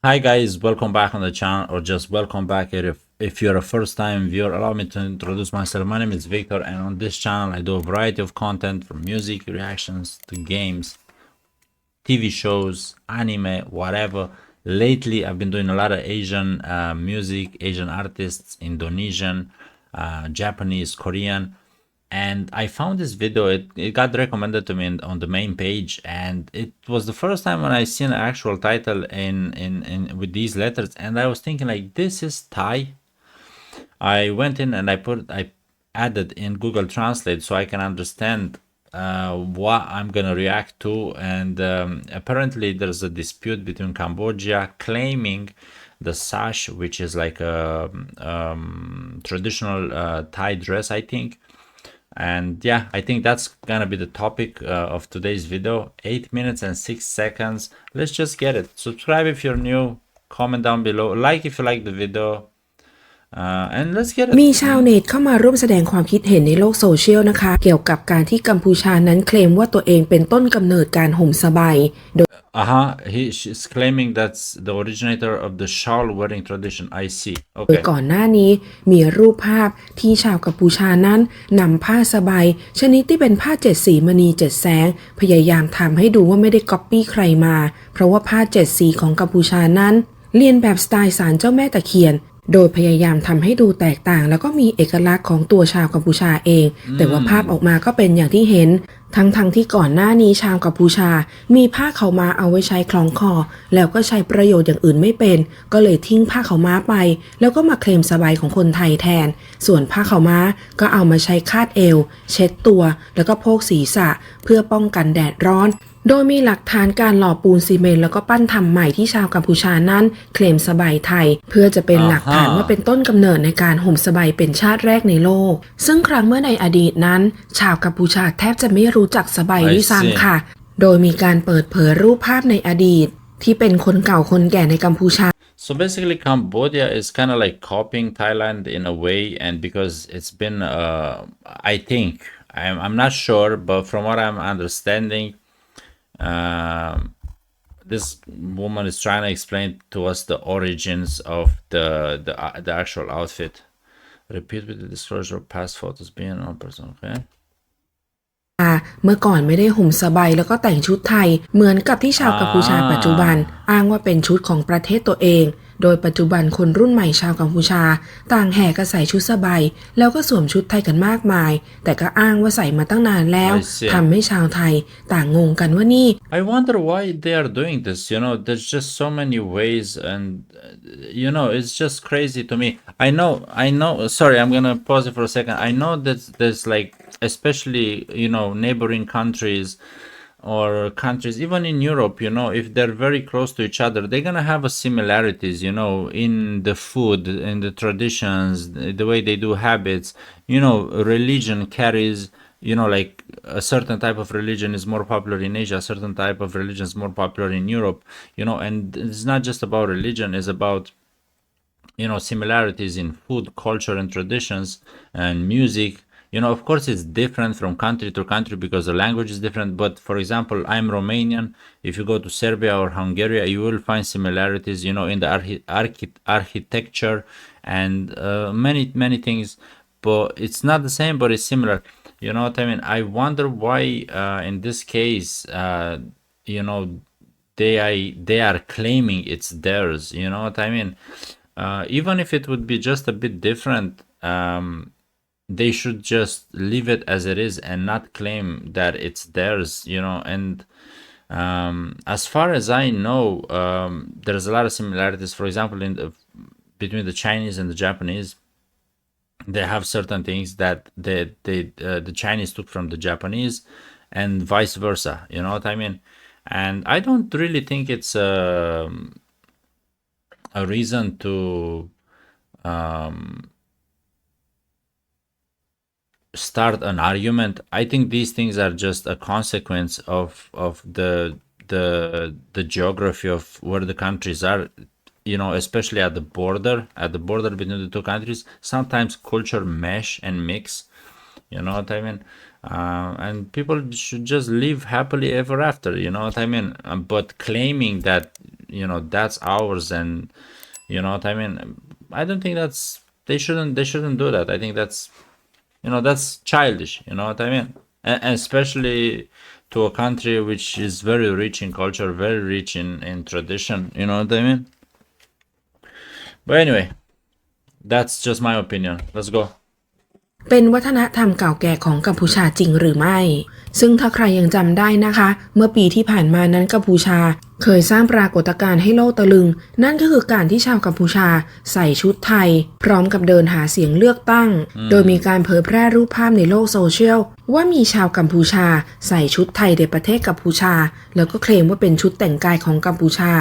Hi guys, welcome back on the channel, or just welcome back if you're a first time viewer. Allow me to introduce myself. My name is Victor, and on this channel I do a variety of content from music reactions to games, TV shows, anime, whatever. Lately I've been doing a lot of Asian music, Asian artists, Indonesian, Japanese, Korean, and I found this video. It got recommended to me on the main page, and it was the first time when I seen an actual title in with these letters, and I was thinking like, this is Thai. I went in and I added in Google Translate so I can understand what I'm gonna react to, and apparently there's a dispute between Cambodia claiming the sash, which is like a traditional Thai dress, I think. And yeah, I think that's gonna be the topic of today's video. 8 minutes and 6 seconds. Let's just get it. Subscribe if you're new, comment down below, like if you like the video, and let's get it. มีชาวเน็ตเข้ามาร่วมแสดงความคิดเห็นในโลกโซเชียลนะคะเกี่ยวกับการที่กัมพูชานั้นเคลมว่าตัวเองเป็นต้นกำเนิดการห่มสบายโดย She's claiming that's the originator of the shawl wearing tradition. I see. ก่อนหน้านี้มีรูปภาพที่ชาวกัมพูชานั้นนำผ้าสบายชนิดที่เป็นผ้า7สีมณี7แสงพยายามทำให้ดูว่าไม่ได้ก๊อปปี้ใครมาเพราะว่าผ้า7สีของกัมพูชานั้นเลียนแบบสไตล์ศาลเจ้าแม่ตะเคียนโดยพยายามทำให้ดูแตกต่างแล้วก็มีเอกลักษณ์ของตัวชาวกัมพูชาเองแต่ว่าภาพออกมาก็เป็นอย่างที่เห็นทั้งที่ก่อนหน้านี้ชาวกัมพูชามีผ้าขาวม้าเอาไว้ใช้คล้องคอแล้วก็ใช้ประโยชน์อย่างอื่นไม่เป็นก็เลยทิ้งผ้าขาวม้าไปแล้วก็มาเคลมสบายของคนไทยแทนส่วนผ้าขาวม้าก็เอามาใช้คาดเอวเช็ดตัวแล้วก็โพกศีรษะเพื่อป้องกันแดดร้อนโดยมีหลักฐานการหล่อปูนซีเมนต์แล้วก็ปั้นทำใหม่ที่ชาวกัมพูชานั้นเคลมสบายไทยเพื่อจะเป็นหลักฐานว่าเป็นต้นกำเนิดในการห่มสบายเป็นชาติแรกในโลกซึ่งครั้งเมื่อในอดีตนั้นชาวกัมพูชาแทบจะไม่รู้จักสบายด้วยซ้ำค่ะโดยมีการเปิดเผยรูปภาพในอดีตที่เป็นคนเก่าคนแก่ในกัมพูชา So basically Cambodia is kind of like copying Thailand in a way, and because it's been I think I'm not sure, but from what I'm understanding, this woman is trying to explain to us the origins of the actual outfit. Repeat with the disclosure of past photos being on person. Okay. เมื่อก่อนไม่ได้ห่มสบายแล้วก็แต่งชุดไทยเหมือนกับที่ชาวกัมพูชาปัจจุบันอ้างว่าเป็นชุดของประเทศตัวเองโดยปัจจุบันคนรุ่นใหม่ชาวกัมพูชาต่างแห่กันใส่ชุดสบายแล้วก็สวมชุดไทยกันมากมายแต่ก็อ้างว่าใส่มาตั้งนานแล้วทำให้ชาวไทยต่างงงกันว่านี่ I wonder why they are doing this. There's just so many ways, and it's just crazy to me. I know. Sorry, I'm gonna pause it for a second. I know that there's like, especially neighboring countries or countries even in Europe, if they're very close to each other, they're gonna have similarities, in the food, in the traditions, the way they do habits. Religion carries, like a certain type of religion is more popular in Asia, a certain type of religion is more popular in Europe, and it's not just about religion, it's about similarities in food, culture, and traditions, and music. Of course, it's different from country to country because the language is different. But for example, I'm Romanian. If you go to Serbia or Hungary, you will find similarities, in the architecture and many things. But it's not the same, but it's similar. You know what I mean? I wonder why, in this case, they are claiming it's theirs. You know what I mean? Even if it would be just a bit different, they should just leave it as it is and not claim that it's theirs, and as far as I know, there's a lot of similarities. For example, between the Chinese and the Japanese, they have certain things that the Chinese took from the Japanese and vice versa, you know what I mean? And I don't really think it's a reason to start an argument. I think these things are just a consequence of the geography of where the countries are, especially at the border between the two countries. Sometimes culture mesh and mix, you know what I mean? And people should just live happily ever after, you know what I mean? But claiming that you know, that's ours, and you know what I mean. I don't think they shouldn't do that. I think that's, you know, that's childish, you know what I mean. And especially to a country which is very rich in culture, very rich in tradition, you know what I mean. But anyway, that's just my opinion. Let's go. เป็นวัฒนธรรมเก่าแก่ของกัมพูชาจริงหรือไม่ ซึ่งถ้าใครยังจำได้นะคะ เมื่อปีที่ผ่านมานั้นกัมพูชาเคยสร้างปรากฏการณ์ให้โลกตะลึง นั่นก็คือการที่ชาวกัมพูชาใส่ชุดไทยพร้อมกับเดินหาเสียงเลือกตั้ง โดยมีการเผยแพร่รูปภาพในโลกโซเชียลว่ามีชาวกัมพูชาใส่ชุดไทยในประเทศกัมพูชาแล้วก็เคลมว่าเป็นชุดแต่งกายของกัมพูชา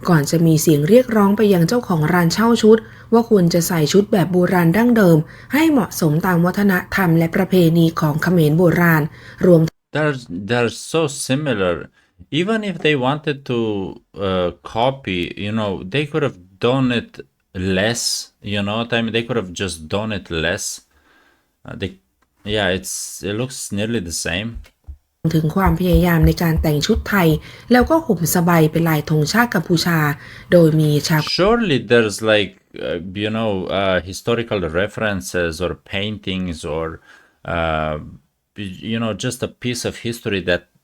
ก่อนจะมีเสียงเรียกร้องไปยังเจ้าของร้านเช่าชุดว่าควรจะใส่ชุดแบบโบราณดั้งเดิมให้เหมาะสมตามวัฒนธรรมและประเพณีของเขมรโบราณรวม They're so similar. Even if they wanted to copy, you know, they could have done it less. You know what I mean? They could have just done it less. It looks nearly the same. ถึงความพยายามในการแต่งชุดไทยแล้วก็ห่มสบายเป็นลายธงชาติกัมพูชาโดยมีชาว Surely there's like you know, historical references or paintings or you know, just a piece of history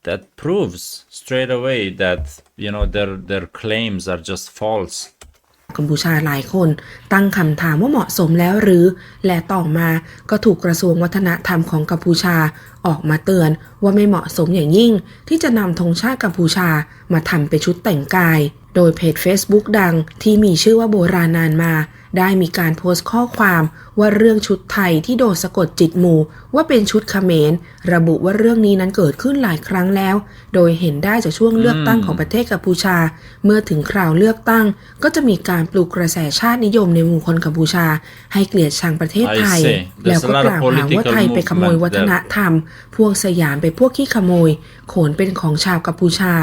that proves straight away that, you know, their claims are just false. กัมพูชาหลายคนตั้งคำถามว่าเหมาะสมแล้วหรือและต่อมาก็ถูกกระทรวงวัฒนธรรมของกัมพูชาออกมาเตือนว่าไม่เหมาะสมอย่างยิ่งที่จะนำธงชาติกัมพูชามาทำเป็นชุดแต่งกายโดยเพจ Facebook ดังที่มีชื่อว่าโบราณนานมาได้มีการโพสต์ข้อความว่าเรื่องชุดไทยที่โดนสะกดจิตหมู่ว่าเป็นชุดเขมรระบุว่าเรื่องนี้นั้นเกิดขึ้นหลายครั้งแล้วโดยเห็นได้จากช่วงเลือกตั้งของประเทศกัมพูชาเมื่อถึงคราวเลือกตั้งก็จะมีการปลุกกระแสชาตินิยมในหมู่คนกัมพูชาให้เกลียดชังประเทศไทยแล้วก็กล่าวหาว่าไทยไปขโมยวัฒนธรรมพวกสยามไปพวกขี้ขโมยโขนเป็นของชาวกัมพูชา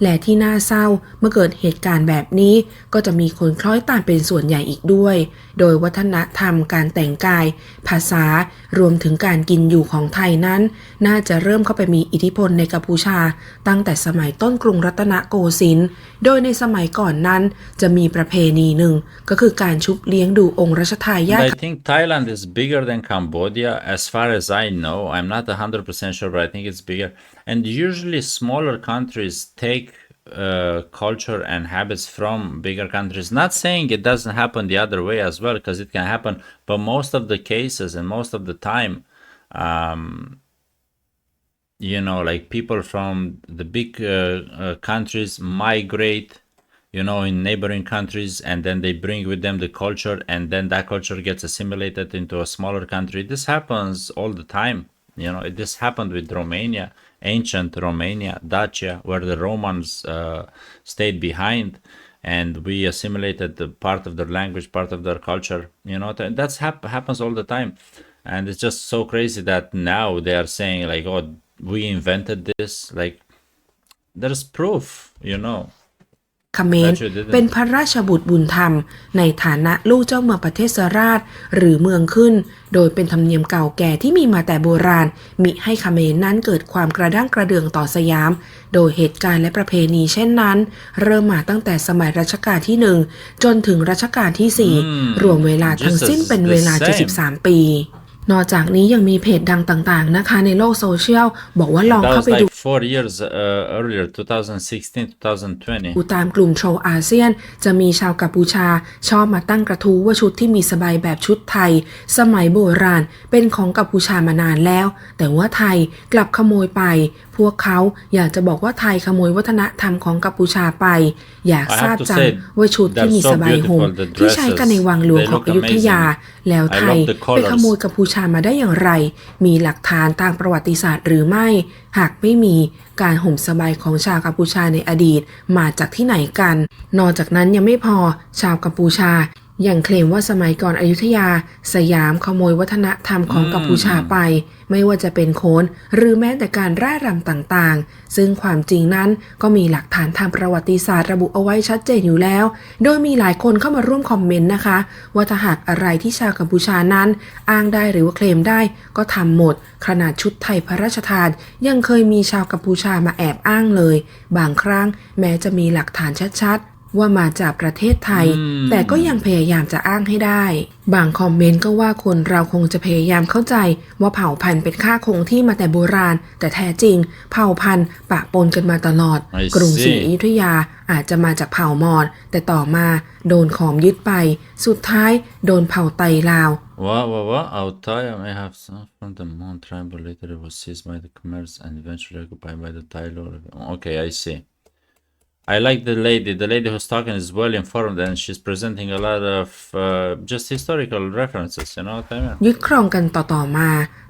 และที่น่าเศร้าเมื่อเกิดเหตุการณ์แบบนี้ก็จะมีคนคล้อยตามเป็นส่วนใหญ่อีกด้วยโดยวัฒนธรรมการแต่งกายภาษารวมถึงการกินอยู่ของไทยนั้นน่าจะเริ่มเข้าไปมีอิทธิพลในกัมพูชาตั้งแต่สมัยต้นกรุงรัตนโกสินทร์โดยในสมัยก่อนนั้นจะมีประเพณีหนึ่งก็คือการชุบเลี้ยงดูองค์รัชทายาท I think Thailand is bigger than Cambodia as far as I know. I'm not 100% sure, but I think it's bigger. And usually smaller countries take culture and habits from bigger countries. Not saying it doesn't happen the other way as well, because it can happen, but most of the cases and most of the time, you know, like people from the big countries migrate, you know, in neighboring countries, and then they bring with them the culture, and then that culture gets assimilated into a smaller country. This happens all the time. You know, this happened with Romania, ancient Romania, Dacia, where the Romans stayed behind, and we assimilated the part of their language, part of their culture. You know, that's happens all the time, and it's just so crazy that now they are saying like, "Oh, we invented this." Like, there's proof, you know. เขมรเป็นพระราชบุตรบุญธรรมในฐานะลูกเจ้าเมืองประเทศราชหรือเมืองขึ้นโดยเป็นธรรมเนียมเก่าแก่ที่มีมาแต่โบราณมิให้เขมรนั้นเกิดความกระด้างกระเดื่องต่อสยามโดยเหตุการณ์และประเพณีเช่นนั้นเริ่มมาตั้งแต่สมัยรัชกาลที่1จนถึงรัชกาลที่4รวมเวลาทั้งสิ้นเป็นเวลา73ปีนอกจากนี้ยังมีเพจดังต่างๆนะคะในโลกโซเชียลบอกว่าลองเข้าไปดู 4 years earlier 2016 2020 ตามกลุ่มโทรอาเซียนจะมีชาวกัมพูชาชอบมาตั้งกระทู้ว่าชุดที่มีสบายแบบชุดไทยสมัยโบราณเป็นของกัมพูชามานานแล้วแต่ว่าไทยกลับขโมยไปพวกเขาอยากจะบอกว่าไทยขโมยวัฒนธรรมของกัมพูชาไปอยากทราบจังว่าชุดที่มีสบายห่มที่ใช้กันในวังหลวงของอยุธยาแล้วไทยไปขโมยกัมพูชามาได้อย่างไรมีหลักฐานทางประวัติศาสตร์หรือไม่หากไม่มีการห่มสบายของชาวกัมพูชาในอดีตมาจากที่ไหนกันนอกจากนั้นยังไม่พอชาวกัมพูชายังเคลมว่าสมัยก่อนอยุธยาสยามขโมยวัฒนธรรมของกัมพูชาไปไม่ว่าจะเป็นโขนหรือแม้แต่การร่ายรำต่างๆซึ่งความจริงนั้นก็มีหลักฐานทางประวัติศาสตร์ระบุเอาไว้ชัดเจนอยู่แล้วโดยมีหลายคนเข้ามาร่วมคอมเมนต์นะคะว่าถ้าหากอะไรที่ชาวกัมพูชานั้นอ้างได้หรือว่าเคลมได้ก็ทำหมดขนาดชุดไทยพระราชทานยังเคยมีชาวกัมพูชามาแอบอ้างเลยบางครั้งแม้จะมีหลักฐานชัดๆ ว่ามาจากประเทศไทยแต่ก็ยังพยายามจะอ้างให้ได้บางคอมเมนต์ก็ว่าคนเราคงจะพยายามเข้าใจว่าเผ่าพันธุ์เป็นค่าคงที่มาแต่โบราณแต่แท้จริงเผ่าพันธุ์ปะปนกันมาตลอดกรุงศรีอยุธยาอาจจะมาจากเผ่ามอญแต่ต่อมาโดนขอมยึดไปสุดท้ายโดนเผ่าไตลาวWhat? Altai may have some from the Mon tribe, but later it was seized by the Khmers and eventually occupied by the Thai lord. Okay, I see. I like the lady. The lady who's talking is well informed and she's presenting a lot of just historical references, you know what I mean? ยึดครองกันต่อมา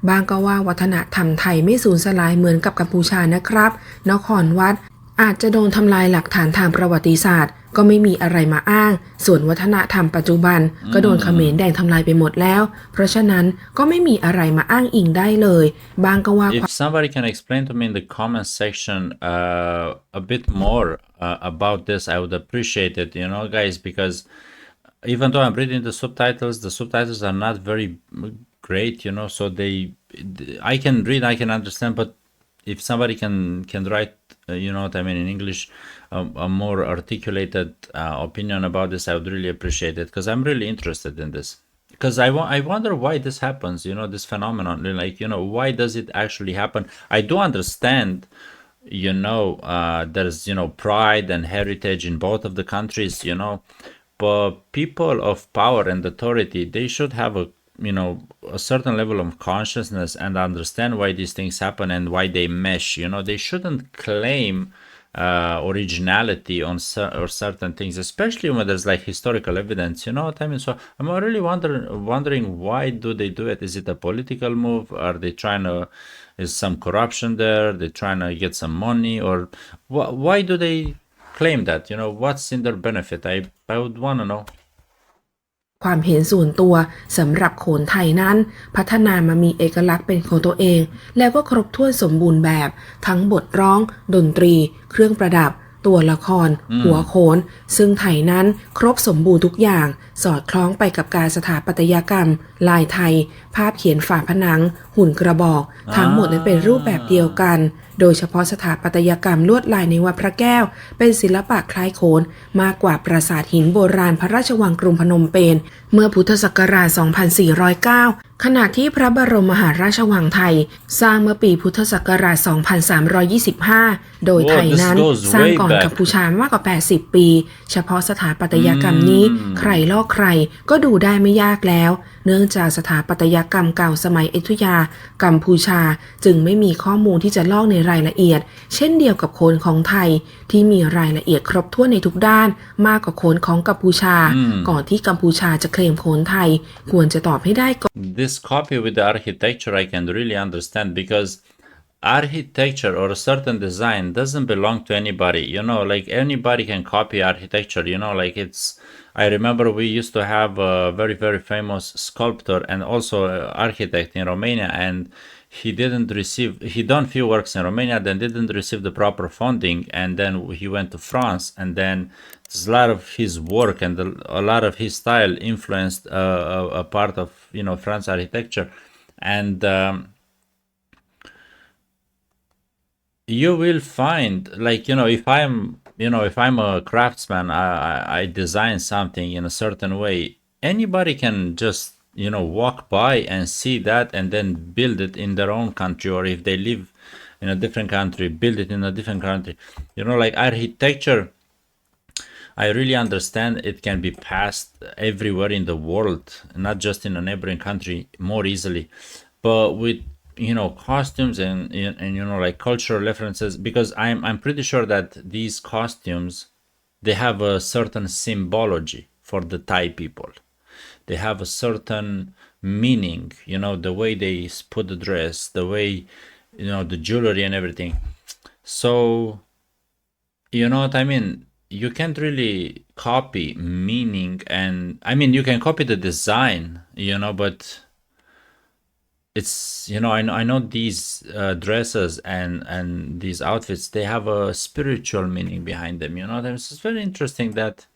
บางก็ว่าวัฒนธรรมไทยไม่สูญสลายเหมือนกับกัมพูชานะครับนครวัดอาจจะโดนทำลายหลักฐานทางประวัติศาสตร์ก็ไม่มีอะไรมาอ้างส่วนวัฒนธรรมปัจจุบันก็โดนเขมรแดงทำลายไปหมดแล้วเพราะฉะนั้นก็ไม่มีอะไรมาอ้างอิงได้เลยบางก็ว่า If somebody can explain to me in the comment section a bit more about this, I would appreciate it, you know, guys, because even though I'm reading the subtitles are not very great, you know, so I can read, I can understand, but if somebody can write, you know what I mean, in English, a more articulated opinion about this, I would really appreciate it, because I'm really interested in this. Because I wonder why this happens, you know, this phenomenon, like, you know, why does it actually happen? I do understand, you know, there's, you know, pride and heritage in both of the countries, you know, but people of power and authority, they should have a certain level of consciousness and understand why these things happen and why they mesh, you know. They shouldn't claim originality on or certain things, especially when there's like historical evidence, you know what I mean? So I'm really wondering why do they do it? Is it a political move? Are they trying to, is some corruption there? They're trying to get some money, or why do they claim that? You know, what's in their benefit? I would want to know. ความเห็นส่วนตัวสำหรับโขนไทยนั้นพัฒนามามีเอกลักษณ์เป็นของตัวเองแล้วก็ครบถ้วนสมบูรณ์แบบทั้งบทร้องดนตรีเครื่องประดับตัวละครหัวโขนซึ่งไทยนั้นครบสมบูรณ์ทุกอย่างสอดคล้องไปกับการสถาปัตยกรรมลายไทยภาพเขียนฝาผนังหุ่นกระบอกทั้งหมดนั้นเป็นรูปแบบเดียวกันโดยเฉพาะสถาปัตยกรรมลวดลายในวัดพระแก้วเป็นศิลปะคล้ายโขนมากกว่าปราสาทหินโบราณพระราชวังกรุงพนมเปญเมื่อพุทธศักราช 2409 ขณะที่พระบรมมหาราชวังไทยสร้างเมื่อปีพุทธศักราช 2325 โดยไทยนั้นสร้างก่อนกัมพูชามากกว่า 80 ปี เฉพาะสถาปัตยกรรมนี้ใครลอกใครก็ดูได้ไม่ยากแล้วเนื่องจากสถาปัตยกรรมเก่าสมัยอยุธยากัมพูชาจึงไม่มีข้อมูลที่จะลอกในรายละเอียดเช่นเดียวกับโขนของไทยที่มีรายละเอียดครบถ้วนในทุกด้านมากกว่าโขนของกัมพูชาก่อนที่กัมพูชาจะเคลมโขนไทยควรจะตอบให้ได้ก่อน This copy with the architecture I can really understand because architecture or a certain design doesn't belong to anybody, you know, like anybody can copy architecture, you know, like I remember we used to have a very, very famous sculptor and also architect in Romania, and he done few works in Romania, then didn't receive the proper funding, and then he went to France, and then a lot of his work and a lot of his style influenced a part of, you know, France architecture. And you will find, like, you know, if I'm a craftsman, I design something in a certain way, anybody can just, you know, walk by and see that and then build it in their own country, or if they live in a different country, build it in a different country. You know, like architecture, I really understand it can be passed everywhere in the world, not just in a neighboring country, more easily. But with, you know, costumes and you know, like cultural references, because I'm pretty sure that these costumes, they have a certain symbology for the Thai people. They have a certain meaning, you know, the way they put the dress, the way, you know, the jewelry and everything. So, you know what I mean? You can't really copy meaning, and I mean, you can copy the design, you know, but it's, you know, I know these dresses and these outfits, they have a spiritual meaning behind them, you know. It's very interesting that,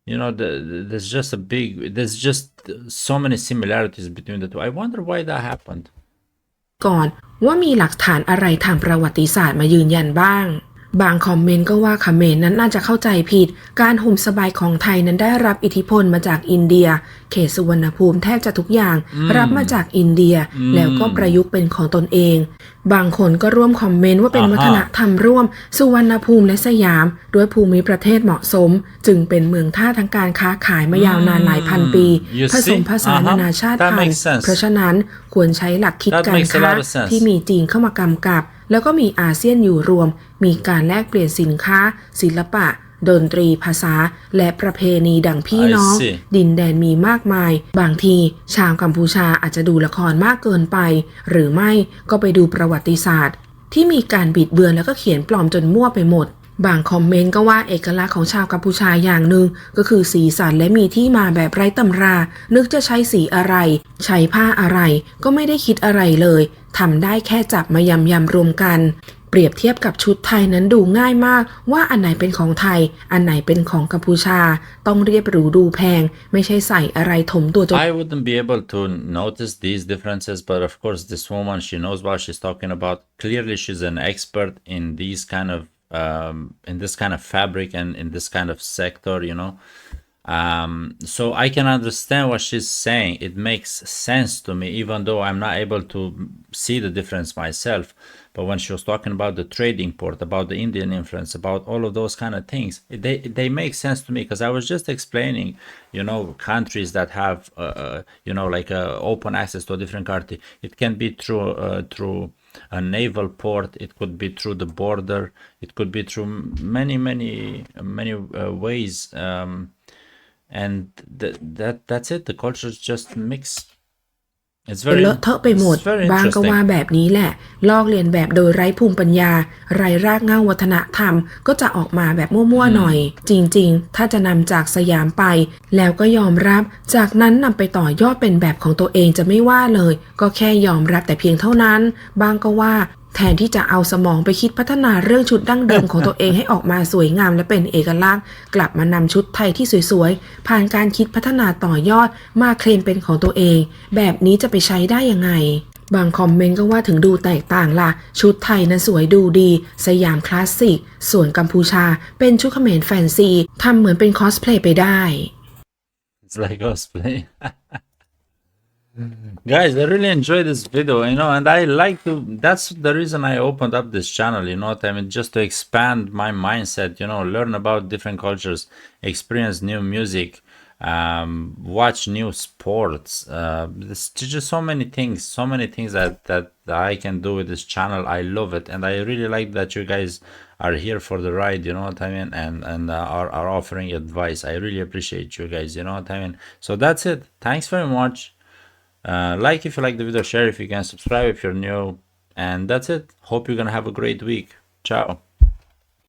you know, there's just so many similarities between the two. I wonder why that happened. ก่อนว่ามีหลักฐานอะไรทางประวัติศาสตร์มายืนยันบ้าง บางคอมเมนต์ก็ว่าเขมรนั้นน่าจะเข้าใจผิดการห่มสบายของไทยนั้นได้รับอิทธิพลมาจากอินเดียเขตสุวรรณภูมิแทบจะทุกอย่างรับมาจากอินเดียแล้วก็ประยุกต์เป็นของตนเองบางคนก็ร่วมคอมเมนต์ว่าเป็นวัฒนธรรมร่วมสุวรรณภูมิและสยามด้วยภูมิประเทศเหมาะสมจึงเป็นเมืองท่าทางการค้าขายมายาวนานหลายพันปีผสมผสานนานาชาติพันธุ์เพราะฉะนั้นควรใช้หลักคิดการค้าที่มีจีนเข้ามากำกับแล้วก็มีอาเซียนอยู่รวมมีการแลกเปลี่ยนสินค้าศิลปะดนตรีภาษาและประเพณีดังพี่น้องดินแดนมีมากมายบางทีชาวกัมพูชาอาจจะดูละครมากเกินไปหรือไม่ก็ไปดูประวัติศาสตร์ที่มีการบิดเบือนแล้วก็เขียนปลอมจนมั่วไปหมดบางคอมเมนต์ก็ว่าเอกลักษณ์ของชาวกัมพูชาอย่างหนึ่งก็คือสีสันและมีที่มาแบบไร้ตำรานึกจะใช้สีอะไรใช้ผ้าอะไรก็ไม่ได้คิดอะไรเลยทำได้แค่จับมายำรวมกันเปรียบเทียบกับชุดไทยนั้นดูง่ายมากว่าอันไหนเป็นของไทยอันไหนเป็นของกัมพูชาต้องเรียบหรูดูแพงไม่ใช่ใส่อะไรถมตัวจน I wouldn't be able to notice these differences, but of course this woman, she knows what she's talking about. Clearly she's an expert in these kind of in this kind of fabric and in this kind of sector, you know. So I can understand what she's saying. It makes sense to me, even though I'm not able to see the difference myself. But when she was talking about the trading port, about the Indian influence, about all of those kind of things, they make sense to me because I was just explaining, you know, countries that have, you know, like open access to a different country. It can be through a naval port. It could be through the border. It could be through many ways. And that's it. The cultures just mix. It's very เลอะเทอะไปหมดบางก็ว่าแบบนี้แหละลอกเลียนแบบโดยไร้ภูมิปัญญาไร้รากเหง้าวัฒนธรรมก็จะออกมาแบบมั่วๆหน่อยจริงๆถ้าจะนำจากสยามไปแล้วก็ยอมรับจากนั้นนำไปต่อยอดเป็นแบบของตัวเองจะไม่ว่าเลยก็แค่ยอมรับแต่เพียงเท่านั้นบางก็ว่าแทนที่จะเอาสมองไปคิดพัฒนาเรื่องชุดดั้งเดิมของตัวเองให้ออกมาสวยงามและเป็นเอกลักษณ์กลับมานำชุดไทยที่สวยๆผ่านการคิดพัฒนาต่อยอดมาเคลมเป็นของตัวเองแบบนี้จะไปใช้ได้ยังไงบางคอมเมนต์ก็ว่าถึงดูแตกต่างล่ะชุดไทยนั้นสวยดูดีสยามคลาสสิกส่วนกัมพูชาเป็นชุดเขมรแฟนซีทำเหมือนเป็นคอสเพลย์ไปได้ It's like cosplay. Guys, I really enjoyed this video, you know, and I like to, that's the reason I opened up this channel, you know what I mean, just to expand my mindset, you know, learn about different cultures, experience new music, watch new sports. There's just so many things that I can do with this channel. I love it, and I really like that you guys are here for the ride, you know what I mean, and are offering advice. I really appreciate you guys, you know what I mean. So that's it. Thanks very much. Like if you like the video, share if you can, subscribe if you're new, and that's it. Hope you're gonna have a great week. Ciao.